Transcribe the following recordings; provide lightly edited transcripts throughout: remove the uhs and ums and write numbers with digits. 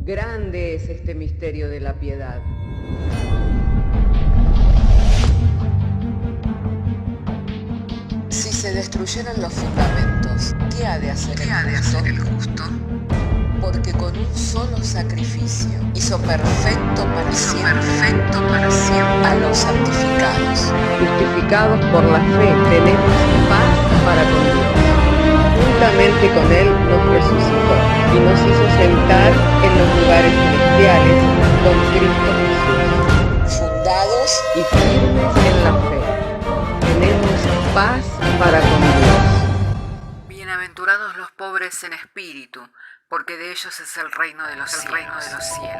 Grande es este misterio de la piedad. Si se destruyeran los fundamentos, ¿qué ha de hacer el justo? Porque con un solo sacrificio hizo perfecto para siempre a los santificados. Justificados por la fe, tenemos paz para con Dios. Juntamente con Él nos resucitó y nos hizo sentar en los lugares celestiales con Cristo Jesús. Fundados Y firmes en la fe, tenemos paz para con Dios. Bienaventurados los pobres en espíritu, porque de ellos es el reino de los cielos.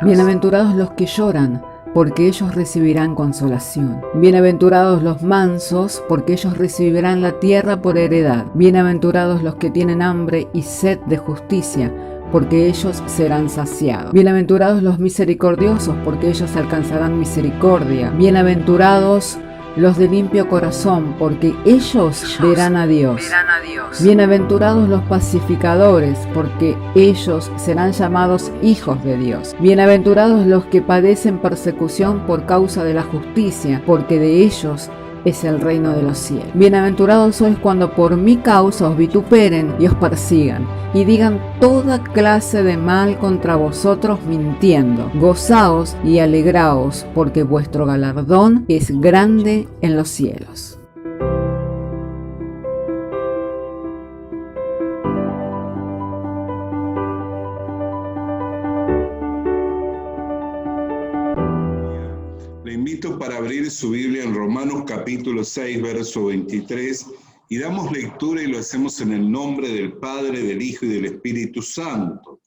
Bienaventurados los que lloran, porque ellos recibirán consolación. Bienaventurados los mansos, porque ellos recibirán la tierra por heredad. Bienaventurados los que tienen hambre y sed de justicia, porque ellos serán saciados. Bienaventurados los misericordiosos, porque ellos alcanzarán misericordia. Bienaventurados los de limpio corazón, porque ellos verán a Dios. Bienaventurados los pacificadores, porque ellos serán llamados hijos de Dios. Bienaventurados los que padecen persecución por causa de la justicia, porque de ellos es el reino de los cielos. Bienaventurados sois cuando por mi causa os vituperen y os persigan, y digan toda clase de mal contra vosotros mintiendo. Gozaos y alegraos, porque vuestro galardón es grande en los cielos. Le invito para abrir su Biblia en Romanos capítulo 6, verso 23, y damos lectura y lo hacemos en el nombre del Padre, del Hijo y del Espíritu Santo.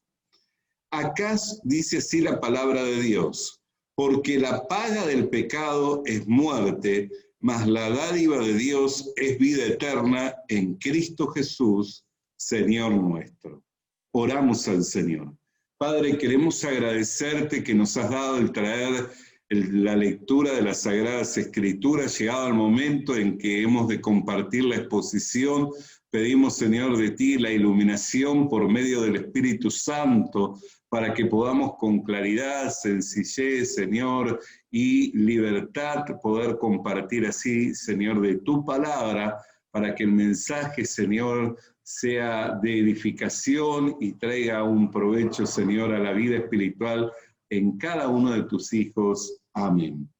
Acá dice así la palabra de Dios: porque la paga del pecado es muerte, mas la dádiva de Dios es vida eterna en Cristo Jesús, Señor nuestro. Oramos al Señor. Padre, queremos agradecerte que nos has dado el traer la lectura de las Sagradas Escrituras. Llegado el momento en que hemos de compartir la exposición, pedimos, Señor, de ti la iluminación por medio del Espíritu Santo, para que podamos con claridad, sencillez, Señor, y libertad poder compartir así, Señor, de tu palabra, para que el mensaje, Señor, sea de edificación y traiga un provecho, Señor, a la vida espiritual en cada uno de tus hijos. Amén.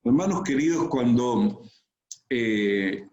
Hermanos queridos, cuando el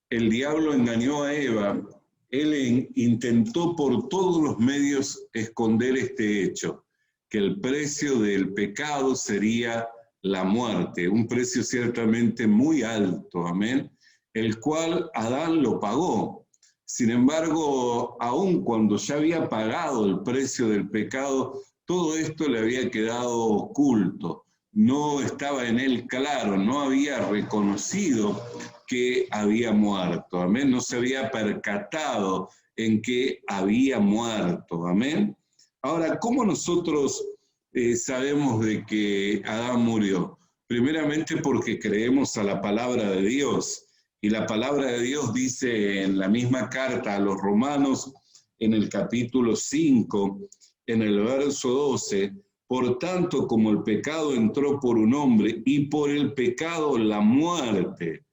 diablo engañó a Eva, él intentó por todos los medios esconder este hecho, que el precio del pecado sería la muerte, un precio ciertamente muy alto, amén, el cual Adán lo pagó. Sin embargo, aun cuando ya había pagado el precio del pecado, todo esto le había quedado oculto, no estaba en él claro, no había reconocido que había muerto, amén, no se había percatado en que había muerto, amén. Ahora, ¿cómo nosotros sabemos de que Adán murió? Primeramente porque creemos a la palabra de Dios, y la palabra de Dios dice en la misma carta a los Romanos, en el capítulo 5, en el verso 12, por tanto, como el pecado entró por un hombre y por el pecado la muerte,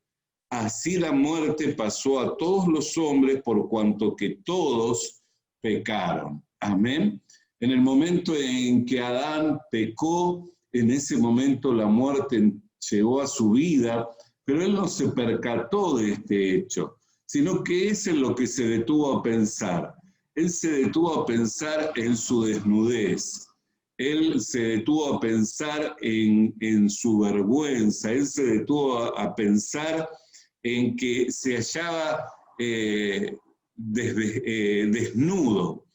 así la muerte pasó a todos los hombres por cuanto que todos pecaron. Amén. En el momento en que Adán pecó, en ese momento la muerte llegó a su vida, pero él no se percató de este hecho, sino que es en lo que se detuvo a pensar. Él se detuvo a pensar en su desnudez. Él se detuvo a pensar en su vergüenza. Él se detuvo a pensar en que se hallaba desnudo.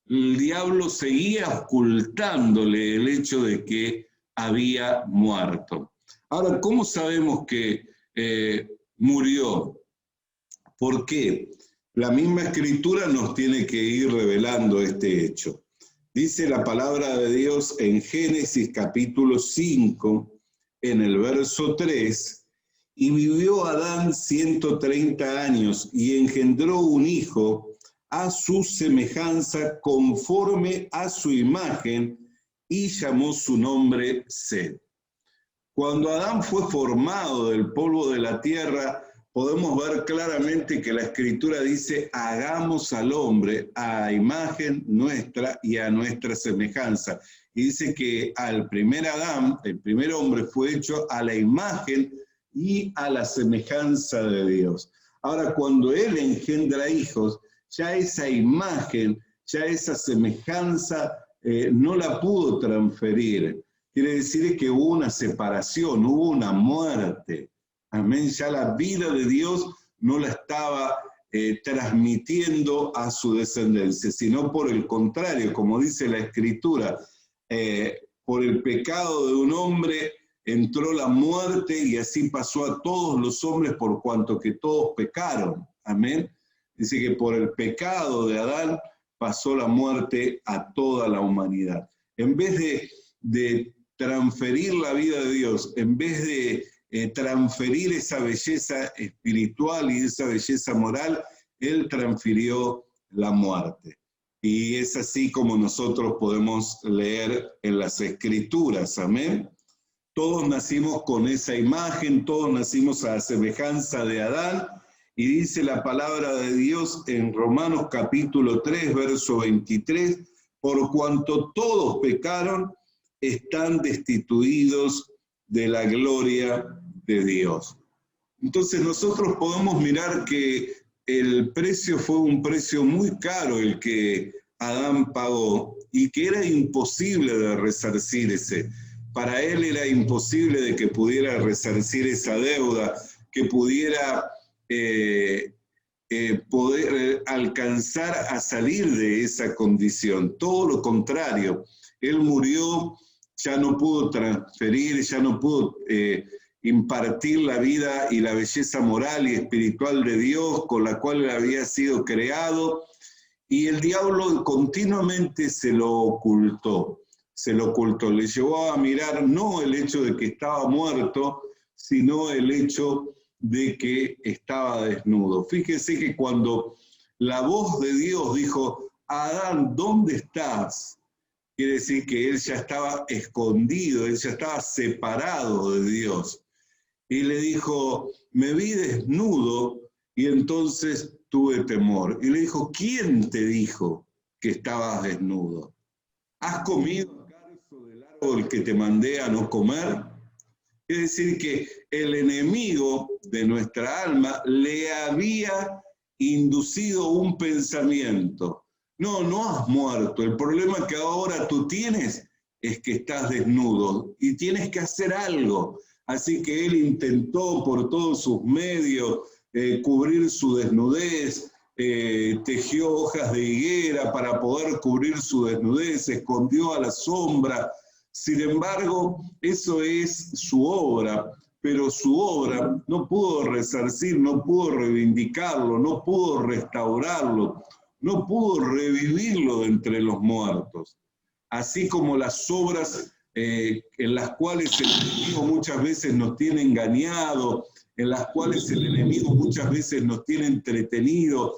El diablo seguía ocultándole el hecho de que había muerto. Ahora, ¿cómo sabemos que murió? ¿Por qué? La misma Escritura nos tiene que ir revelando este hecho. Dice la palabra de Dios en Génesis capítulo 5, en el verso 3, y vivió Adán 130 años y engendró un hijo a su semejanza, conforme a su imagen, y llamó su nombre Set. Cuando Adán fue formado del polvo de la tierra, podemos ver claramente que la Escritura dice, hagamos al hombre a imagen nuestra y a nuestra semejanza. Y dice que al primer Adán, el primer hombre, fue hecho a la imagen y a la semejanza de Dios. Ahora, cuando Él engendra hijos, ya esa imagen, ya esa semejanza no la pudo transferir. Quiere decir que hubo una separación, hubo una muerte. Amén. Ya la vida de Dios no la estaba transmitiendo a su descendencia, sino por el contrario, como dice la Escritura, por el pecado de un hombre entró la muerte y así pasó a todos los hombres por cuanto que todos pecaron. Amén. Dice que por el pecado de Adán pasó la muerte a toda la humanidad. En vez de transferir la vida de Dios, en vez de transferir esa belleza espiritual y esa belleza moral, Él transfirió la muerte. Y es así como nosotros podemos leer en las Escrituras, amén. Todos nacimos con esa imagen, todos nacimos a la semejanza de Adán, y dice la palabra de Dios en Romanos capítulo 3, verso 23, por cuanto todos pecaron, están destituidos de la gloria de Dios. Entonces nosotros podemos mirar que el precio fue un precio muy caro el que Adán pagó y que era imposible de resarcirse. Para él era imposible de que pudiera resarcir esa deuda, que pudiera poder alcanzar a salir de esa condición. Todo lo contrario, él murió, ya no pudo transferir, ya no pudo impartir la vida y la belleza moral y espiritual de Dios con la cual él había sido creado, y el diablo continuamente se lo ocultó, le llevó a mirar no el hecho de que estaba muerto, sino el hecho de que estaba desnudo. Fíjese que cuando la voz de Dios dijo, Adán, ¿dónde estás? Quiere decir que él ya estaba escondido, él ya estaba separado de Dios. Y le dijo, me vi desnudo y entonces tuve temor. Y le dijo, ¿quién te dijo que estabas desnudo? ¿Has comido acaso del árbol que te mandé a no comer? Es decir, que el enemigo de nuestra alma le había inducido un pensamiento. No, no has muerto. El problema que ahora tú tienes es que estás desnudo y tienes que hacer algo. Así que él intentó por todos sus medios cubrir su desnudez, tejió hojas de higuera para poder cubrir su desnudez, se escondió a la sombra. Sin embargo, eso es su obra, pero su obra no pudo resarcir, no pudo reivindicarlo, no pudo restaurarlo, no pudo revivirlo de entre los muertos. Así como las obras en las cuales el enemigo muchas veces nos tiene engañado, en las cuales el enemigo muchas veces nos tiene entretenido,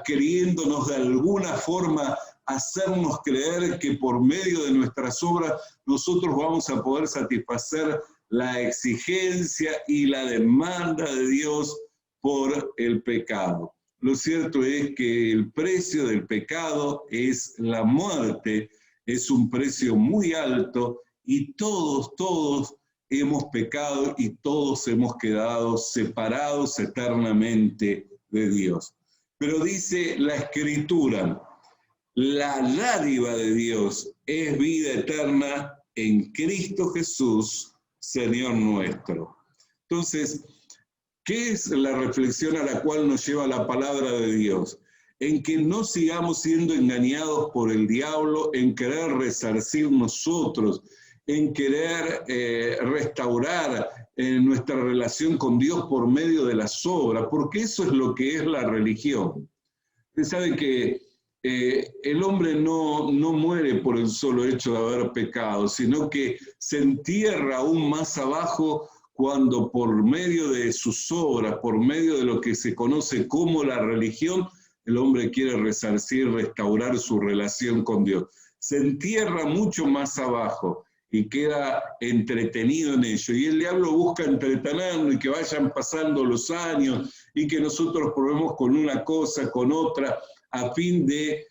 queriéndonos de alguna forma hacernos creer que por medio de nuestras obras nosotros vamos a poder satisfacer la exigencia y la demanda de Dios por el pecado. Lo cierto es que el precio del pecado es la muerte, es un precio muy alto y todos hemos pecado y todos hemos quedado separados eternamente de Dios. Pero dice la Escritura, la dádiva de Dios es vida eterna en Cristo Jesús, Señor nuestro. Entonces, ¿qué es la reflexión a la cual nos lleva la palabra de Dios? En que no sigamos siendo engañados por el diablo, en querer resarcir nosotros, en querer restaurar nuestra relación con Dios por medio de las obras, porque eso es lo que es la religión. Usted sabe que el hombre no muere por el solo hecho de haber pecado, sino que se entierra aún más abajo cuando por medio de sus obras, por medio de lo que se conoce como la religión, el hombre quiere resarcir, restaurar su relación con Dios. Se entierra mucho más abajo y queda entretenido en ello. Y el diablo busca entretenernos y que vayan pasando los años y que nosotros probemos con una cosa, con otra, a fin de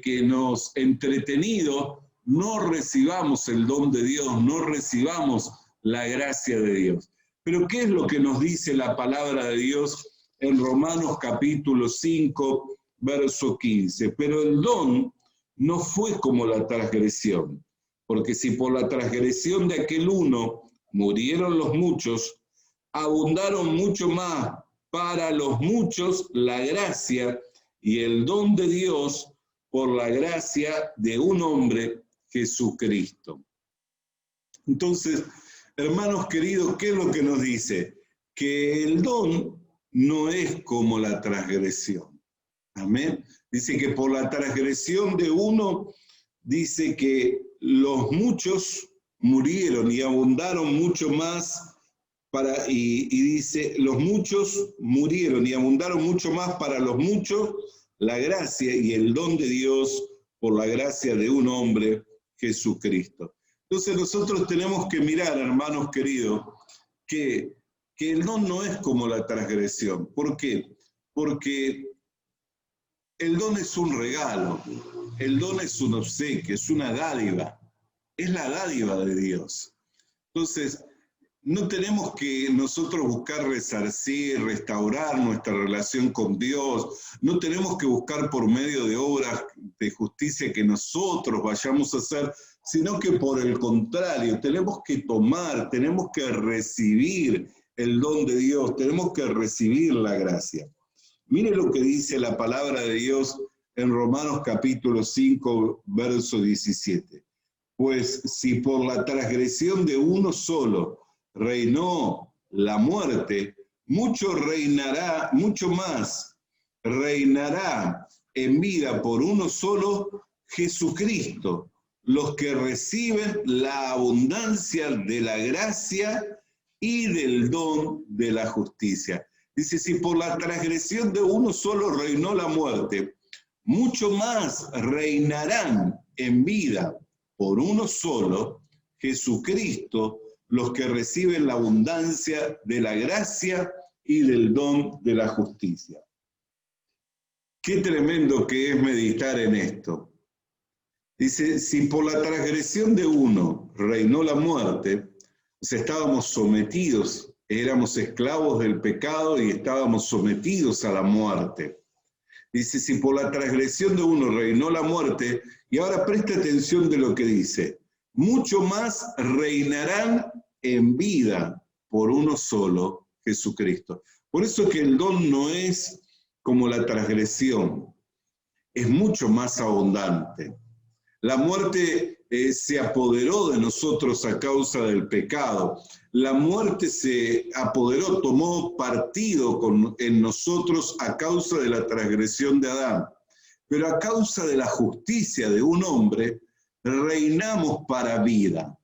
que nos entretenidos no recibamos el don de Dios, no recibamos la gracia de Dios. Pero ¿qué es lo que nos dice la palabra de Dios en Romanos capítulo 5, verso 15? Pero el don no fue como la transgresión, porque si por la transgresión de aquel uno murieron los muchos, abundaron mucho más para los muchos la gracia y el don de Dios por la gracia de un hombre, Jesucristo. Entonces, hermanos queridos, ¿qué es lo que nos dice? Que el don no es como la transgresión. Amén. Dice que por la transgresión de uno, dice que los muchos murieron y abundaron mucho más y dice, los muchos murieron y abundaron mucho más para los muchos la gracia y el don de Dios por la gracia de un hombre, Jesucristo. Entonces nosotros tenemos que mirar, hermanos queridos, que el don no es como la transgresión. ¿Por qué? Porque el don es un regalo, el don es un obsequio, es una dádiva, es la dádiva de Dios. Entonces, no tenemos que nosotros buscar resarcir, restaurar nuestra relación con Dios, no tenemos que buscar por medio de obras de justicia que nosotros vayamos a hacer, sino que por el contrario, tenemos que tomar, tenemos que recibir el don de Dios, tenemos que recibir la gracia. Mire lo que dice la palabra de Dios en Romanos capítulo 5, verso 17. Pues si por la transgresión de uno solo reinó la muerte, mucho más reinará en vida por uno solo, Jesucristo, los que reciben la abundancia de la gracia y del don de la justicia. Dice, si por la transgresión de uno solo reinó la muerte, mucho más reinarán en vida por uno solo, Jesucristo, los que reciben la abundancia de la gracia y del don de la justicia. Qué tremendo que es meditar en esto. Dice, si por la transgresión de uno reinó la muerte, pues estábamos sometidos, éramos esclavos del pecado y estábamos sometidos a la muerte. Dice, si por la transgresión de uno reinó la muerte, y ahora presta atención de lo que dice, mucho más reinarán en vida por uno solo, Jesucristo. Por eso que el don no es como la transgresión, es mucho más abundante. La muerte se apoderó de nosotros a causa del pecado. La muerte se apoderó, tomó partido en nosotros a causa de la transgresión de Adán. Pero a causa de la justicia de un hombre, reinamos para vida.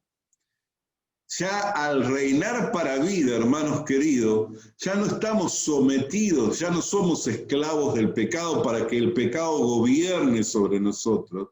Ya al reinar para vida, hermanos queridos, ya no estamos sometidos, ya no somos esclavos del pecado para que el pecado gobierne sobre nosotros,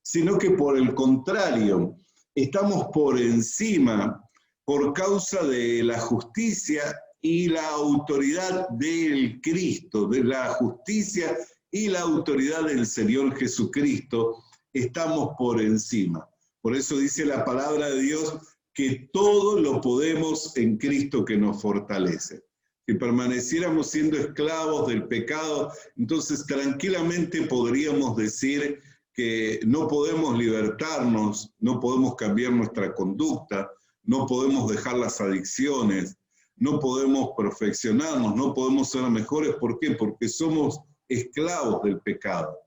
sino que por el contrario, estamos por encima por causa de la justicia y la autoridad del Cristo, de la justicia y la autoridad del Señor Jesucristo, estamos por encima. Por eso dice la palabra de Dios que todo lo podemos en Cristo que nos fortalece. Si permaneciéramos siendo esclavos del pecado, entonces tranquilamente podríamos decir que no podemos libertarnos, no podemos cambiar nuestra conducta, no podemos dejar las adicciones, no podemos perfeccionarnos, no podemos ser mejores. ¿Por qué? Porque somos esclavos del pecado.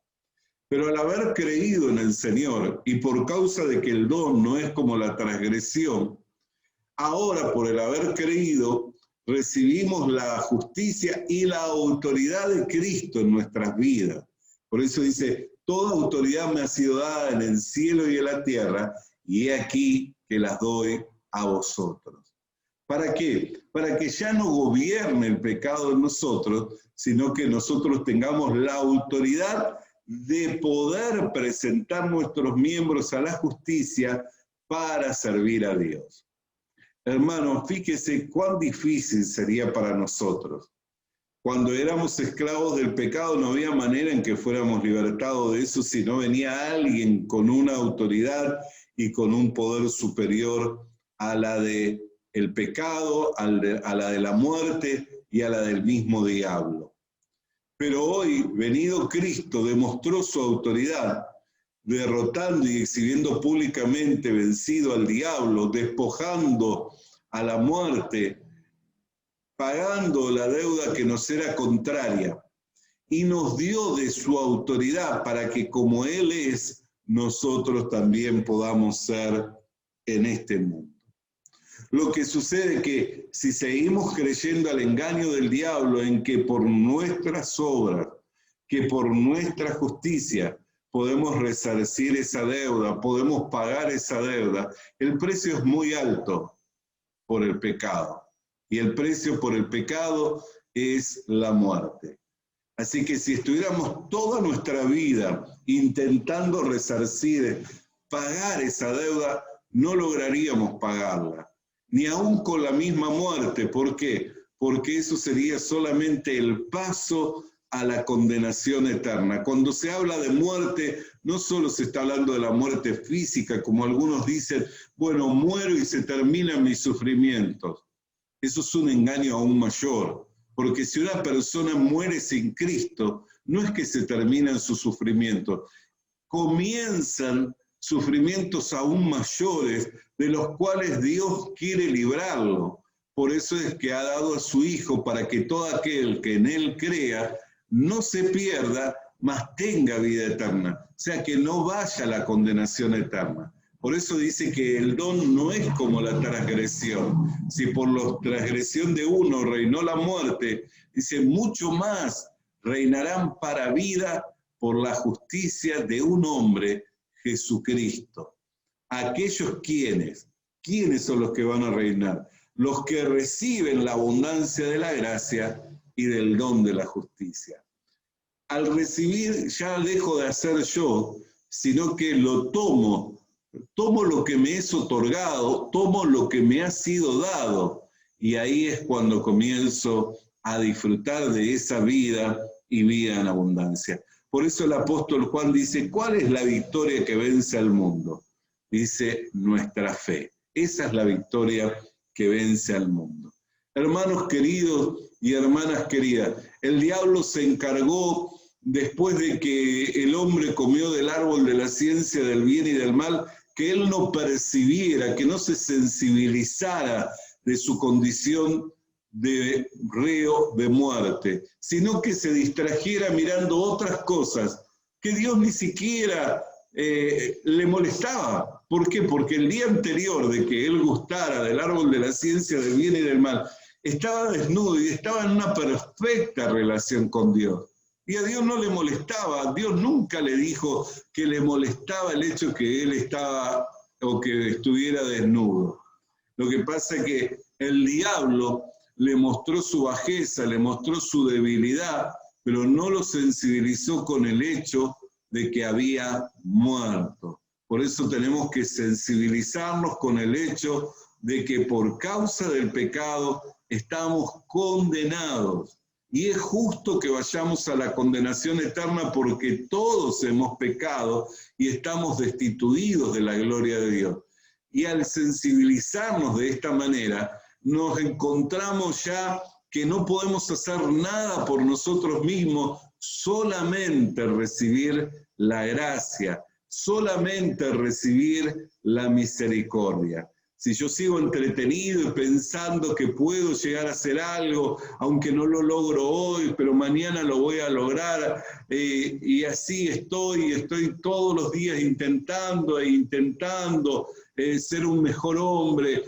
Pero al haber creído en el Señor y por causa de que el don no es como la transgresión, ahora por el haber creído recibimos la justicia y la autoridad de Cristo en nuestras vidas. Por eso dice, toda autoridad me ha sido dada en el cielo y en la tierra, y he aquí que las doy a vosotros. ¿Para qué? Para que ya no gobierne el pecado en nosotros, sino que nosotros tengamos la autoridad de poder presentar nuestros miembros a la justicia para servir a Dios. Hermanos, fíjese cuán difícil sería para nosotros. Cuando éramos esclavos del pecado no había manera en que fuéramos libertados de eso si no venía alguien con una autoridad y con un poder superior a la de el pecado, a la de la muerte y a la del mismo diablo. Pero hoy, venido Cristo, demostró su autoridad, derrotando y exhibiendo públicamente vencido al diablo, despojando a la muerte, pagando la deuda que nos era contraria, y nos dio de su autoridad para que como Él es, nosotros también podamos ser en este mundo. Lo que sucede es que si seguimos creyendo al engaño del diablo en que por nuestras obras, que por nuestra justicia podemos resarcir esa deuda, podemos pagar esa deuda, el precio es muy alto por el pecado. Y el precio por el pecado es la muerte. Así que si estuviéramos toda nuestra vida intentando resarcir, pagar esa deuda, no lograríamos pagarla. Ni aún con la misma muerte. ¿Por qué? Porque eso sería solamente el paso a la condenación eterna. Cuando se habla de muerte, no solo se está hablando de la muerte física, como algunos dicen, bueno, muero y se terminan mis sufrimientos. Eso es un engaño aún mayor, porque si una persona muere sin Cristo, no es que se terminan sus sufrimientos, comienzan sufrimientos aún mayores, de los cuales Dios quiere librarlo. Por eso es que ha dado a su Hijo para que todo aquel que en Él crea no se pierda, mas tenga vida eterna. O sea, que no vaya a la condenación eterna. Por eso dice que el don no es como la transgresión. Si por la transgresión de uno reinó la muerte, dice, mucho más reinarán para vida por la justicia de un hombre, Jesucristo. Aquellos ¿quiénes son los que van a reinar? Los que reciben la abundancia de la gracia y del don de la justicia. Al recibir ya dejo de hacer yo, sino que lo tomo lo que me es otorgado, tomo lo que me ha sido dado, y ahí es cuando comienzo a disfrutar de esa vida y vida en abundancia. Por eso el apóstol Juan dice, ¿cuál es la victoria que vence al mundo? Dice, nuestra fe. Esa es la victoria que vence al mundo. Hermanos queridos y hermanas queridas, el diablo se encargó, después de que el hombre comió del árbol de la ciencia del bien y del mal, que él no percibiera, que no se sensibilizara de su condición de reo de muerte, sino que se distrajera mirando otras cosas que Dios ni siquiera le molestaba. ¿Por qué? Porque el día anterior de que él gustara del árbol de la ciencia del bien y del mal, estaba desnudo y estaba en una perfecta relación con Dios. Y a Dios no le molestaba, Dios nunca le dijo que le molestaba el hecho que él estaba o que estuviera desnudo. Lo que pasa es que el diablo le mostró su bajeza, le mostró su debilidad, pero no lo sensibilizó con el hecho de que había muerto. Por eso tenemos que sensibilizarnos con el hecho de que por causa del pecado estamos condenados. Y es justo que vayamos a la condenación eterna porque todos hemos pecado y estamos destituidos de la gloria de Dios. Y al sensibilizarnos de esta manera, nos encontramos ya que no podemos hacer nada por nosotros mismos, solamente recibir la gracia, solamente recibir la misericordia. Si yo sigo entretenido y pensando que puedo llegar a hacer algo, aunque no lo logro hoy, pero mañana lo voy a lograr, y así estoy todos los días intentando ser un mejor hombre,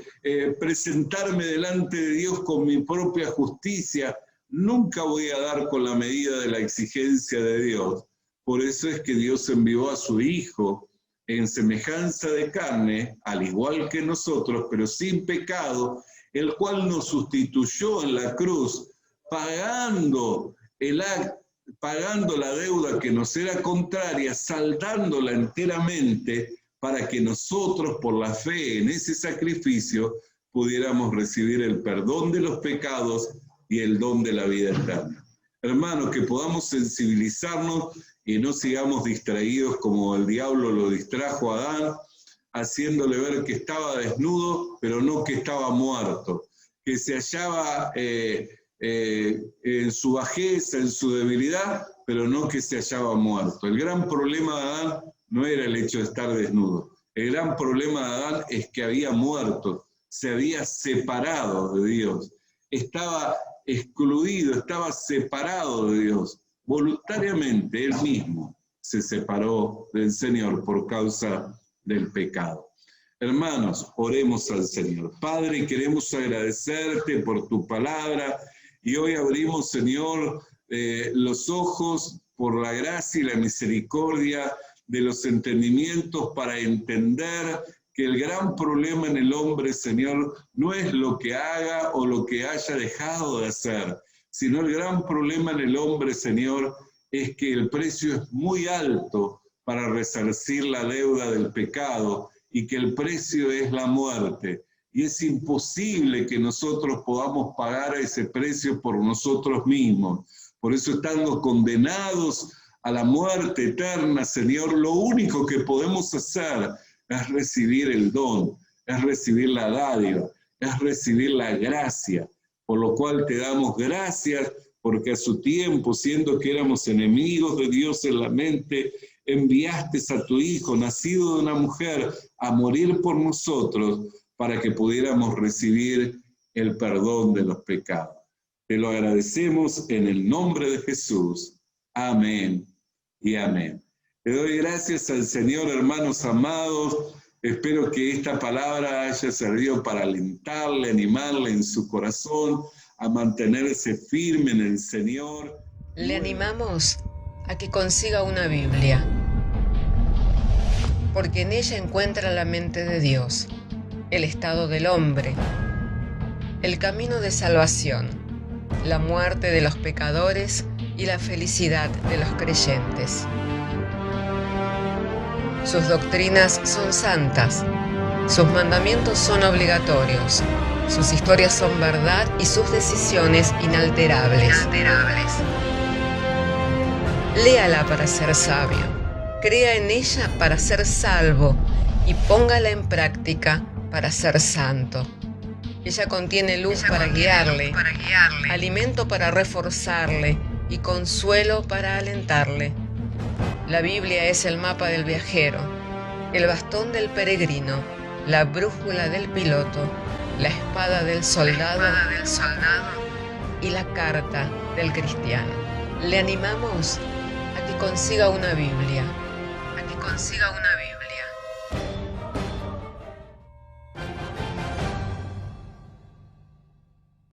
presentarme delante de Dios con mi propia justicia, nunca voy a dar con la medida de la exigencia de Dios. Por eso es que Dios envió a su Hijo en semejanza de carne, al igual que nosotros, pero sin pecado, el cual nos sustituyó en la cruz, pagando la deuda que nos era contraria, saldándola enteramente, para que nosotros, por la fe en ese sacrificio, pudiéramos recibir el perdón de los pecados y el don de la vida eterna. Hermanos, que podamos sensibilizarnos y no sigamos distraídos como el diablo lo distrajo a Adán, haciéndole ver que estaba desnudo, pero no que estaba muerto, que se hallaba en su bajeza, en su debilidad, pero no que se hallaba muerto. El gran problema de Adán no era el hecho de estar desnudo. El gran problema de Adán es que había muerto, se había separado de Dios, estaba excluido, estaba separado de Dios. Voluntariamente él mismo se separó del Señor por causa del pecado. Hermanos, oremos al Señor. Padre, queremos agradecerte por tu palabra y hoy abrimos, Señor, los ojos por la gracia y la misericordia de los entendimientos para entender que el gran problema en el hombre, Señor, no es lo que haga o lo que haya dejado de hacer, sino el gran problema en el hombre, Señor, es que el precio es muy alto para resarcir la deuda del pecado y que el precio es la muerte. Y es imposible que nosotros podamos pagar ese precio por nosotros mismos. Por eso, estando condenados a la muerte eterna, Señor, lo único que podemos hacer es recibir el don, es recibir la dádiva, es recibir la gracia, por lo cual te damos gracias, porque a su tiempo, siendo que éramos enemigos de Dios en la mente, enviaste a tu Hijo, nacido de una mujer, a morir por nosotros, para que pudiéramos recibir el perdón de los pecados. Te lo agradecemos en el nombre de Jesús. Amén y amén. Le doy gracias al Señor, hermanos amados. Espero que esta palabra haya servido para alentarle, animarle en su corazón, a mantenerse firme en el Señor. Le animamos a que consiga una Biblia, porque en ella encuentra la mente de Dios, el estado del hombre, el camino de salvación, la muerte de los pecadores y la felicidad de los creyentes. Sus doctrinas son santas, sus mandamientos son obligatorios, sus historias son verdad y sus decisiones inalterables. Léala para ser sabio, crea en ella para ser salvo y póngala en práctica para ser santo. Ella contiene luz para guiarle, alimento para reforzarle y consuelo para alentarle. La Biblia es el mapa del viajero, el bastón del peregrino, la brújula del piloto, la espada del soldado y la carta del cristiano. Le animamos a que consiga una Biblia,